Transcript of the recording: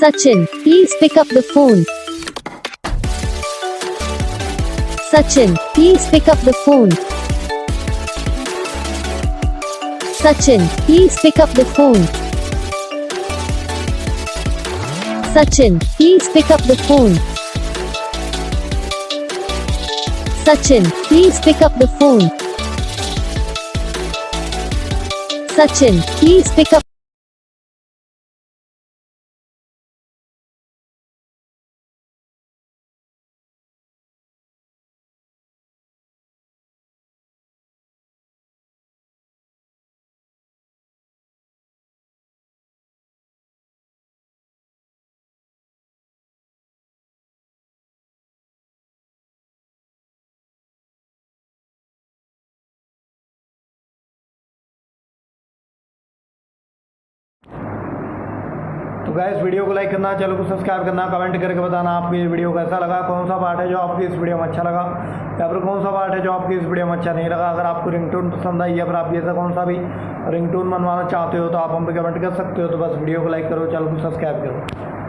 Sachin, please pick up the phone. Sachin, please pick up the phone. Sachin, please pick up the phone. Sachin, please pick up the phone. Sachin, please pick up the phone. Sachin, please pick up. तो guys video को like करना, channel को subscribe करना, comment करके बताना आपको ये video कैसा लगा, कौन सा पार्ट है जो आपको इस वीडियो में अच्छा लगा या फिर कौन सा पार्ट है जो आपको इस वीडियो में अच्छा नहीं लगा। अगर आपको रिंगटोन पसंद आई या फिर आप ऐसा कौन सा भी रिंगटोन बनवाना चाहते हो तो आप हम पे कमेंट कर सकते हो। तो बस वीडियो को लाइक करो, चैनल को सब्सक्राइब करो।